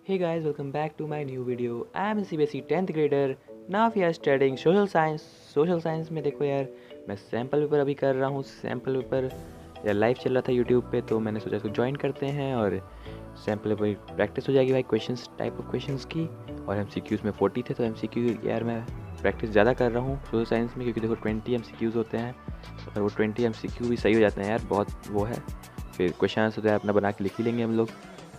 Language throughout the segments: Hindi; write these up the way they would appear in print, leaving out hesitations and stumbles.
Hey guys, welcome back to my new video. I am a CBSE 10th grader. Now we are studying social science. Social science में देखो यार, मैं सैम्पल पेपर अभी कर रहा हूँ. सैम्पल पेपर यार लाइव चल रहा था यूट्यूब पे, तो मैंने सोचा इसको ज्वाइन करते हैं और सैम्पल पेपर प्रैक्टिस हो जाएगी भाई, क्वेश्चंस टाइप ऑफ क्वेश्चंस की. और MCQs में 40 थे, तो MCQ यार मैं प्रैक्टिस ज़्यादा कर रहा हूँ सोशल साइंस में, क्योंकि देखो 20 MCQs होते हैं. अगर वो 20 MCQ भी सही हो जाते हैं यार, बहुत वो है. फिर क्वेश्चन आंसर तो अपना बना के लिख ही लेंगे हम लोग.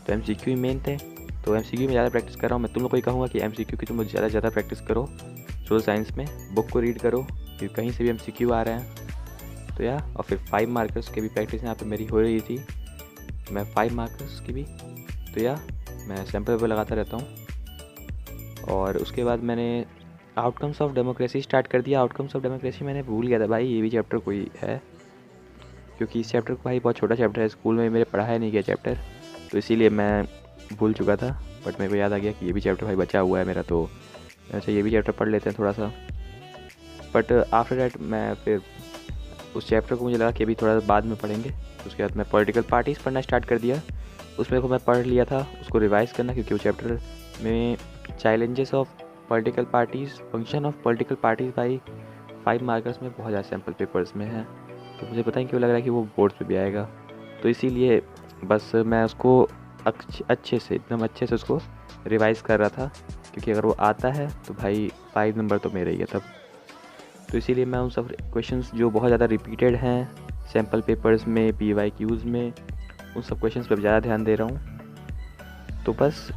तो MCQ ही मेन थे, तो MCQ में ज़्यादा प्रैक्टिस कर रहा हूँ. मैं तुम लोग को ही कहूँगा कि MCQ की तुम लोग ज़्यादा प्रैक्टिस करो सोशल साइंस में. बुक को रीड करो, क्योंकि कहीं से भी MCQ आ रहे हैं. तो यार, और फिर 5 मार्कर्स की भी प्रैक्टिस यहाँ पे मेरी हो रही थी. मैं 5 मार्कर्स की भी, तो यार मैं सैम्पल पेपर लगाता रहता हूँ. और उसके बाद मैंने आउटकम्स ऑफ डेमोक्रेसी स्टार्ट कर दिया. आउटकम्स ऑफ डेमोक्रेसी मैंने भूल गया था भाई, ये भी चैप्टर कोई है, क्योंकि इस चैप्टर को भाई बहुत छोटा चैप्टर है, स्कूल में मेरे पढ़ाया नहीं गया चैप्टर, तो इसीलिए मैं भूल चुका था. बट मेरे को याद आ गया कि ये भी चैप्टर भाई बचा हुआ है मेरा, तो अच्छा ये भी चैप्टर पढ़ लेते हैं थोड़ा सा. बट आफ्टर डैट मैं फिर उस चैप्टर को मुझे लगा कि अभी थोड़ा बाद में पढ़ेंगे. उसके बाद मैं पॉलिटिकल पार्टीज़ पढ़ना स्टार्ट कर दिया. उसमें को मैं पढ़ लिया था, उसको रिवाइज़ करना, क्योंकि वो चैप्टर में challenges of political parties, function of political parties भाई 5 मार्कर्स में बहुत ज़्यादा सैम्पल पेपर्स में है. तो मुझे पता नहीं क्यों लग रहा है कि वो बोर्ड्स पे भी आएगा, तो इसीलिए बस मैं उसको अच्छे से एकदम अच्छे से उसको रिवाइज़ कर रहा था, क्योंकि अगर वो आता है तो भाई 5 नंबर तो मेरे ही है तब. तो इसीलिए मैं उन सब क्वेश्चंस जो बहुत ज़्यादा रिपीटेड हैं सैम्पल पेपर्स में, PYQs में, उन सब क्वेश्चंस पर ज़्यादा ध्यान दे रहा हूँ. तो बस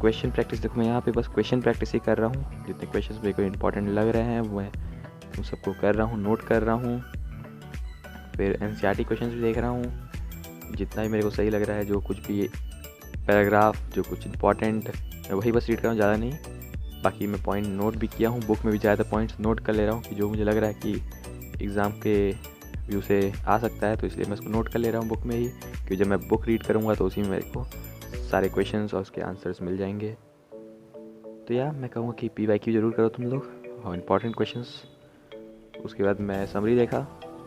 क्वेश्चन प्रैक्टिस, देखो मैं यहाँ पे बस क्वेश्चन प्रैक्टिस ही कर रहा हूँ. जितने क्वेश्चंस मेरे को इंपॉर्टेंट लग रहे हैं वो मैं उन सबको कर रहा हूँ, नोट कर रहा हूँ. फिर NCERT क्वेश्चंस भी देख रहा हूँ, जितना भी मेरे को सही लग रहा है, जो कुछ भी पैराग्राफ, जो कुछ इंपॉर्टेंट, मैं वही बस रीड कर रहा हूँ, ज़्यादा नहीं. बाकी मैं पॉइंट नोट भी किया हूँ, बुक में भी ज़्यादा पॉइंट्स नोट कर ले रहा हूँ कि जो मुझे लग रहा है कि एग्ज़ाम के व्यू से आ सकता है, तो इसलिए मैं उसको नोट कर ले रहा हूँ बुक में ही, क्योंकि जब मैं बुक रीड करूँगा तो उसी में मेरे को सारे क्वेश्चंस और उसके आंसर्स मिल जाएंगे. तो यार मैं कहूँगा कि PYQ ज़रूर करो तुम लोग, और इम्पॉर्टेंट क्वेश्चंस. उसके बाद मैं समरी देखा,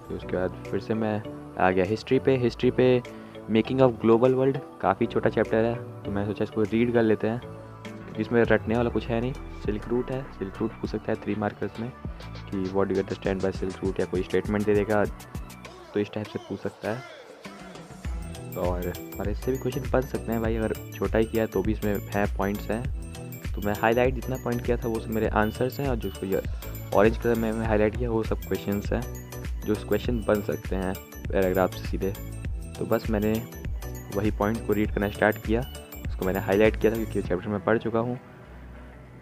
फिर उसके बाद फिर से मैं आ गया हिस्ट्री पे मेकिंग ऑफ ग्लोबल वर्ल्ड. काफ़ी छोटा चैप्टर है, तो मैं सोचा इसको रीड कर लेते हैं, क्योंकि इसमें रटने वाला कुछ है नहीं. सिल्क रूट है, सिल्क रूट पूछ सकता है 3 मार्कर्स में कि what do you understand by silk route, या कोई स्टेटमेंट दे देगा तो इस टाइप से पूछ सकता है. और इससे भी क्वेश्चन बन सकते हैं भाई, अगर छोटा ही किया है तो भी इसमें है पॉइंट्स हैं. तो मैं हाईलाइट जितना पॉइंट किया था वो सब मेरे आंसर्स हैं, और जो उसको ऑरेंज कलर में हाईलाइट किया वो सब क्वेश्चंस हैं, जो क्वेश्चन बन सकते हैं पैराग्राफ से सीधे. तो बस मैंने वही पॉइंट को रीड करना स्टार्ट किया, उसको मैंने हाईलाइट किया था क्योंकि चैप्टर में पढ़ चुका हूँ.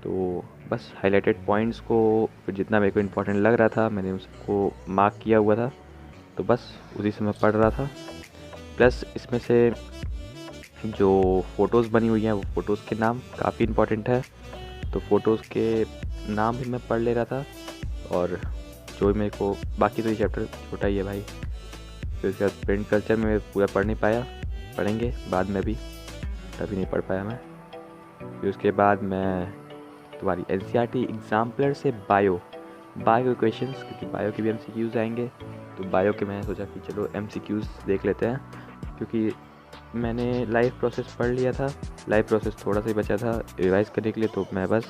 तो बस हाईलाइटेड पॉइंट्स को फिर जितना मेरे को इम्पोर्टेंट लग रहा था मैंने उसको मार्क किया हुआ था, तो बस उसी से मैं पढ़ रहा था. प्लस इसमें से जो फ़ोटोज़ बनी हुई हैं वो फ़ोटोज़ के नाम काफ़ी इम्पोर्टेंट है, तो फ़ोटोज़ के नाम भी मैं पढ़ ले रहा था. और जो मेरे को बाकी तो ये चैप्टर छोटा ही है भाई. फिर उसके बाद प्रिंट कल्चर में पूरा पढ़ नहीं पाया, पढ़ेंगे बाद में, भी तभी नहीं पढ़ पाया मैं. फिर उसके बाद मैं तुम्हारी NCERT एग्जाम्पलर से बायो क्वेश्चंस, क्योंकि बायो के भी MCQs आएंगे, तो बायो के मैंने सोचा कि चलो MCQs देख लेते हैं, क्योंकि मैंने लाइव प्रोसेस पढ़ लिया था. लाइव प्रोसेस थोड़ा सा ही बचा था रिवाइज़ करने के लिए, तो मैं बस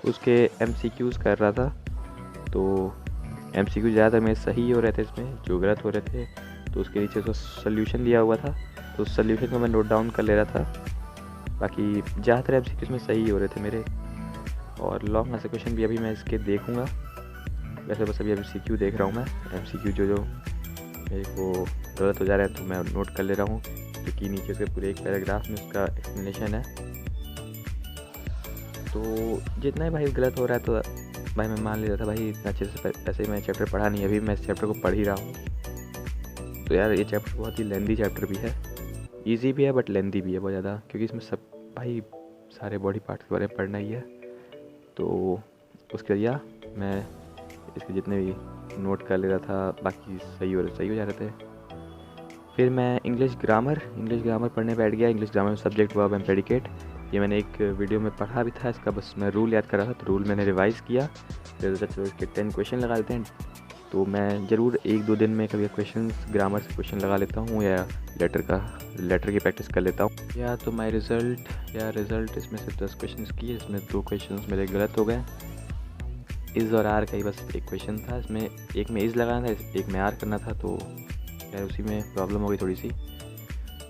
उसके MCQs कर रहा था. तो MCQ ज़्यादातर मेरे सही हो रहे थे, इसमें जो गलत हो रहे थे तो उसके नीचे उसका सोल्यूशन दिया हुआ था, तो उस सोल्यूशन को मैं नोट डाउन कर ले रहा था. बाकी ज़्यादातर MCQs में सही हो रहे थे मेरे. और लॉन्ग आंसर क्वेश्चन भी अभी मैं इसके देखूँगा. वैसे बस अभी MCQ देख रहा हूँ मैं. MCQ जो मेरे को गलत हो जा रहा है तो मैं नोट कर ले रहा हूँ, क्योंकि नीचे उसके पूरे एक पैराग्राफ में उसका एक्सप्लेनेशन है. तो जितना ही भाई गलत हो रहा है तो भाई मैं मान ले रहा था भाई इतना अच्छे से, ऐसे ही मैं चैप्टर पढ़ा नहीं, अभी मैं इस चैप्टर को पढ़ ही रहा हूँ. तो यार ये चैप्टर बहुत ही लेंदी चैप्टर भी है, ईजी भी है बट लेंदी भी है बहुत ज़्यादा, क्योंकि इसमें सब भाई सारे बॉडी पार्ट्स के बारे में पढ़ना ही है. तो उसके लिए मैं इसके जितने भी नोट कर ले रहा था, बाकी सही हो जा रहे थे. फिर मैं इंग्लिश ग्रामर पढ़ने बैठ गया. इंग्लिश ग्रामर में सब्जेक्ट, वर्ब एंड प्रेडिकेट, ये मैंने एक वीडियो में पढ़ा भी था. इसका बस मैं रूल याद कर रहा था, तो रूल मैंने रिवाइज़ किया. फिर चलो इसके 10 क्वेश्चन लगा देते हैं. तो मैं ज़रूर 1-2 दिन में कभी क्वेश्चंस ग्रामर से क्वेश्चन लगा लेता हूँ या लेटर की प्रैक्टिस कर लेता हूँ। या तो माय रिज़ल्ट इसमें से 10 क्वेश्चंस किए, इसमें 2 क्वेश्चंस मेरे गलत हो गए। इज़ और आर का ही बस एक क्वेश्चन था, इसमें एक में इज़ लगाना था, एक में आर करना था, तो यार उसी में प्रॉब्लम हो गई थोड़ी सी।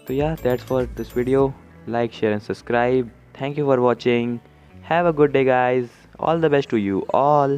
तो या that's for this video, like share and subscribe. Thank you for watching, have a good day guys, all the best to you all.